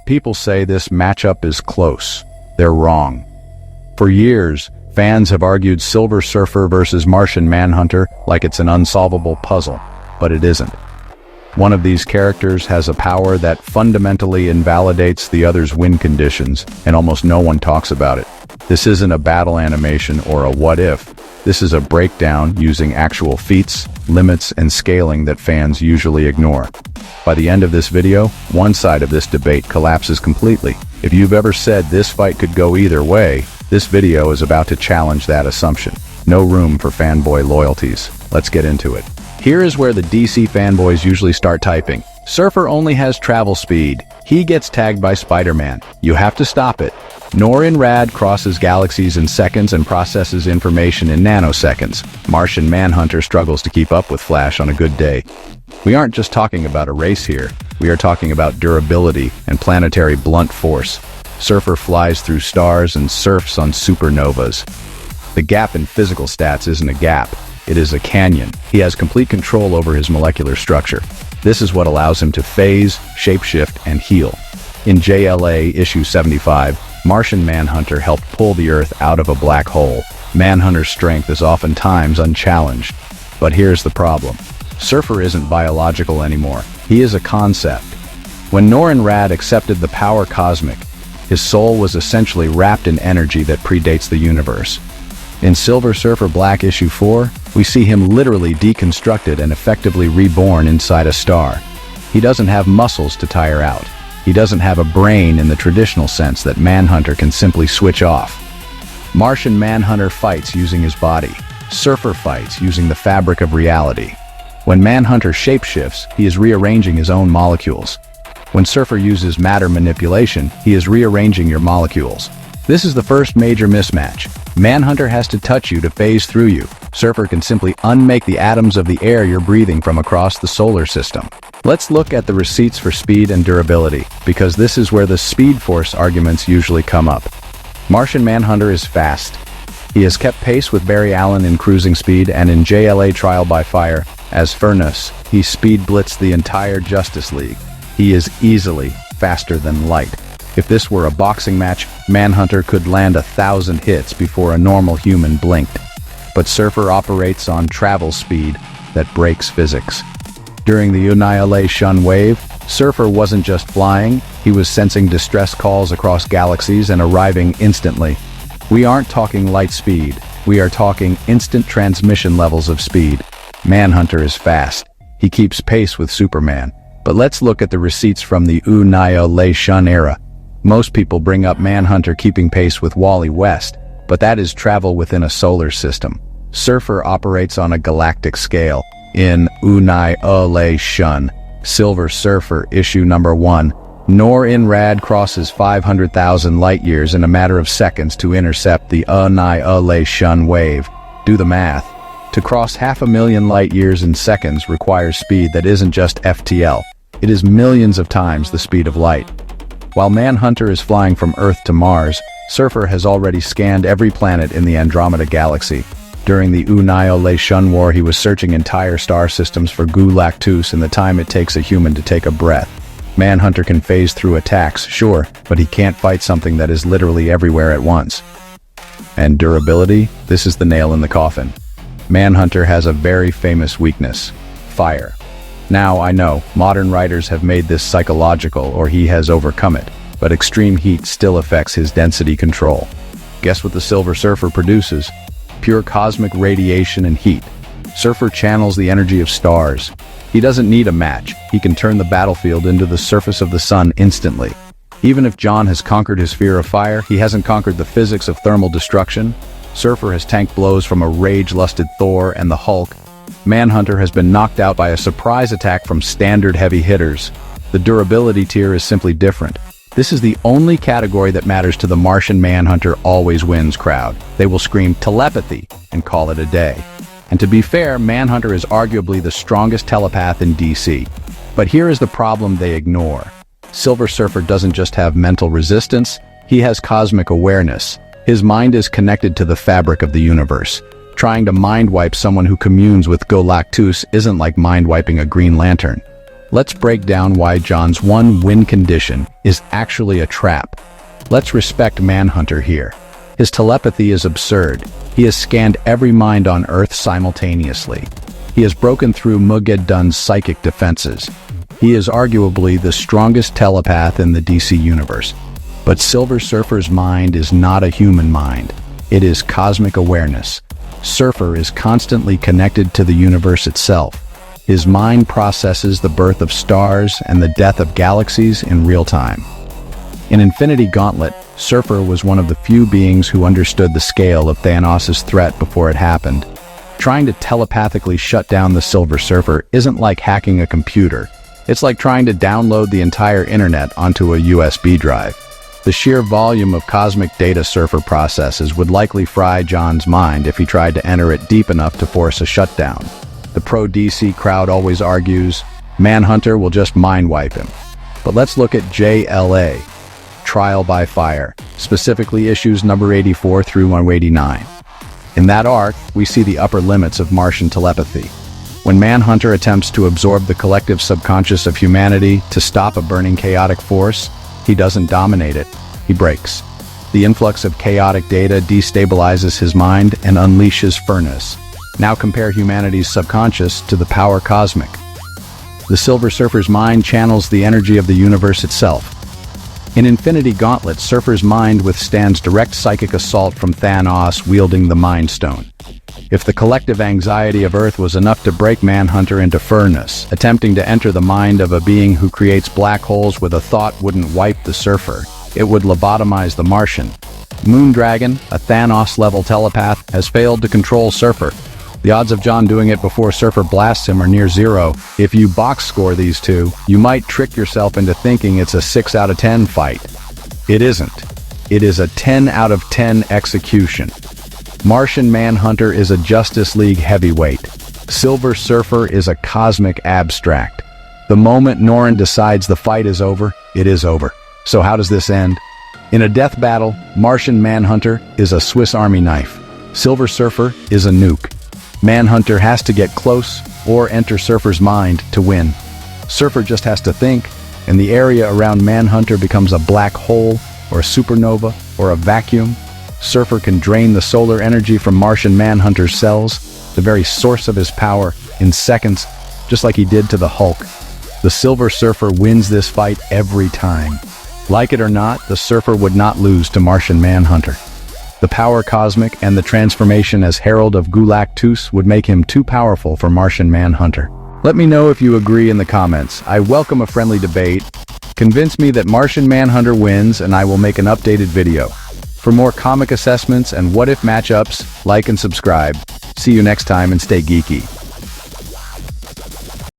People say this matchup is close. They're wrong. For years, fans have argued Silver Surfer versus Martian Manhunter like it's an unsolvable puzzle, but it isn't. One of these characters has a power that fundamentally invalidates the other's win conditions, and almost no one talks about it. This isn't a battle animation or a what-if. This is a breakdown using actual feats, limits, and scaling that fans usually ignore. By the end of this video, one side of this debate collapses completely. If you've ever said this fight could go either way, this video is about to challenge that assumption. No room for fanboy loyalties. Let's get into it. Here is where the DC fanboys usually start typing. Surfer only has travel speed. He gets tagged by Spider-Man. You have to stop it. Norrin Radd crosses galaxies in seconds and processes information in nanoseconds. Martian Manhunter struggles to keep up with Flash on a good day. We aren't just talking about a race here. We are talking about durability and planetary blunt force. Surfer flies through stars and surfs on supernovas. The gap in physical stats isn't a gap. It is a canyon. He has complete control over his molecular structure. This is what allows him to phase, shapeshift, and heal. In JLA issue 75, Martian Manhunter helped pull the Earth out of a black hole. Manhunter's strength is oftentimes unchallenged. But here's the problem. Surfer isn't biological anymore. He is a concept. When Norrin Radd accepted the power cosmic, his soul was essentially wrapped in energy that predates the universe. In Silver Surfer Black issue 4, we see him literally deconstructed and effectively reborn inside a star. He doesn't have muscles to tire out. He doesn't have a brain in the traditional sense that Manhunter can simply switch off. Martian Manhunter fights using his body. Surfer fights using the fabric of reality. When Manhunter shapeshifts, he is rearranging his own molecules. When Surfer uses matter manipulation, he is rearranging your molecules. This is the first major mismatch. Manhunter has to touch you to phase through you. Surfer can simply unmake the atoms of the air you're breathing from across the solar system. Let's look at the receipts for speed and durability, because this is where the Speed Force arguments usually come up. Martian Manhunter is fast. He has kept pace with Barry Allen in cruising speed, and in JLA Trial by Fire, as Furnace, he speed blitzed the entire Justice League. He is easily faster than light. If this were a boxing match, Manhunter could land 1,000 hits before a normal human blinked. But Surfer operates on travel speed that breaks physics. During the Annihilation wave, Surfer wasn't just flying, he was sensing distress calls across galaxies and arriving instantly. We aren't talking light speed, we are talking instant transmission levels of speed. Manhunter is fast. He keeps pace with Superman. But let's look at the receipts from the Annihilation era. Most people bring up Manhunter keeping pace with Wally West, but that is travel within a solar system. Surfer operates on a galactic scale. In Annihilation, Silver Surfer issue number 1, Norrin Radd crosses 500,000 light-years in a matter of seconds to intercept the Annihilation wave. Do the math. To cross 500,000 light-years in seconds requires speed that isn't just FTL. It is millions of times the speed of light. While Manhunter is flying from Earth to Mars, Surfer has already scanned every planet in the Andromeda Galaxy. During the Annihilation War, he was searching entire star systems for Galactus in the time it takes a human to take a breath. Manhunter can phase through attacks, sure, but he can't fight something that is literally everywhere at once. And durability? This is the nail in the coffin. Manhunter has a very famous weakness: fire. Now, I know, modern writers have made this psychological or he has overcome it, but extreme heat still affects his density control. Guess what the Silver Surfer produces? Pure cosmic radiation and heat. Surfer channels the energy of stars. He doesn't need a match. He can turn the battlefield into the surface of the sun instantly. Even if John has conquered his fear of fire, he hasn't conquered the physics of thermal destruction. Surfer has tanked blows from a rage-lusted Thor and the Hulk. Manhunter has been knocked out by a surprise attack from standard heavy hitters. The durability tier is simply different. This is the only category that matters to the Martian Manhunter always wins crowd. They will scream telepathy and call it a day. And to be fair, Manhunter is arguably the strongest telepath in DC. But here is the problem they ignore. Silver Surfer doesn't just have mental resistance, he has cosmic awareness. His mind is connected to the fabric of the universe. Trying to mind-wipe someone who communes with Galactus isn't like mind-wiping a Green Lantern. Let's break down why John's one win condition is actually a trap. Let's respect Manhunter here. His telepathy is absurd. He has scanned every mind on Earth simultaneously. He has broken through Mugeddon's psychic defenses. He is arguably the strongest telepath in the DC universe. But Silver Surfer's mind is not a human mind. It is cosmic awareness. Surfer is constantly connected to the universe itself. His mind processes the birth of stars and the death of galaxies in real time. In Infinity Gauntlet, Surfer was one of the few beings who understood the scale of Thanos' threat before it happened. Trying to telepathically shut down the Silver Surfer isn't like hacking a computer. It's like trying to download the entire internet onto a USB drive. The sheer volume of cosmic data Surfer processes would likely fry John's mind if he tried to enter it deep enough to force a shutdown. The pro-DC crowd always argues, Manhunter will just mind wipe him. But let's look at JLA, Trial by Fire, specifically issues number 84 through 189. In that arc, we see the upper limits of Martian telepathy. When Manhunter attempts to absorb the collective subconscious of humanity to stop a burning chaotic force, he doesn't dominate it, he breaks. The influx of chaotic data destabilizes his mind and unleashes furnace. Now compare humanity's subconscious to the power cosmic. The Silver Surfer's mind channels the energy of the universe itself. In Infinity Gauntlet, Surfer's mind withstands direct psychic assault from Thanos wielding the Mind Stone. If the collective anxiety of Earth was enough to break Manhunter into furnace, attempting to enter the mind of a being who creates black holes with a thought wouldn't wipe the Surfer. It would lobotomize the Martian. Moondragon, a Thanos-level telepath, has failed to control Surfer. The odds of John doing it before Surfer blasts him are near zero. If you box score these two, you might trick yourself into thinking it's a 6 out of 10 fight. It isn't. It is a 10 out of 10 execution. Martian Manhunter is a Justice League heavyweight. Silver Surfer is a cosmic abstract. The moment Norrin decides the fight is over, it is over. So how does this end? In a death battle, Martian Manhunter is a Swiss Army knife. Silver Surfer is a nuke. Manhunter has to get close or enter Surfer's mind to win. Surfer just has to think, and the area around Manhunter becomes a black hole, or a supernova, or a vacuum. Surfer can drain the solar energy from Martian Manhunter's cells, the very source of his power, in seconds, just like he did to the Hulk. The Silver Surfer wins this fight every time. Like it or not, the Surfer would not lose to Martian Manhunter. The power cosmic and the transformation as Herald of Galactus would make him too powerful for Martian Manhunter. Let me know if you agree in the comments. I welcome a friendly debate. Convince me that Martian Manhunter wins and I will make an updated video. For more comic assessments and what-if matchups, like and subscribe. See you next time and stay geeky.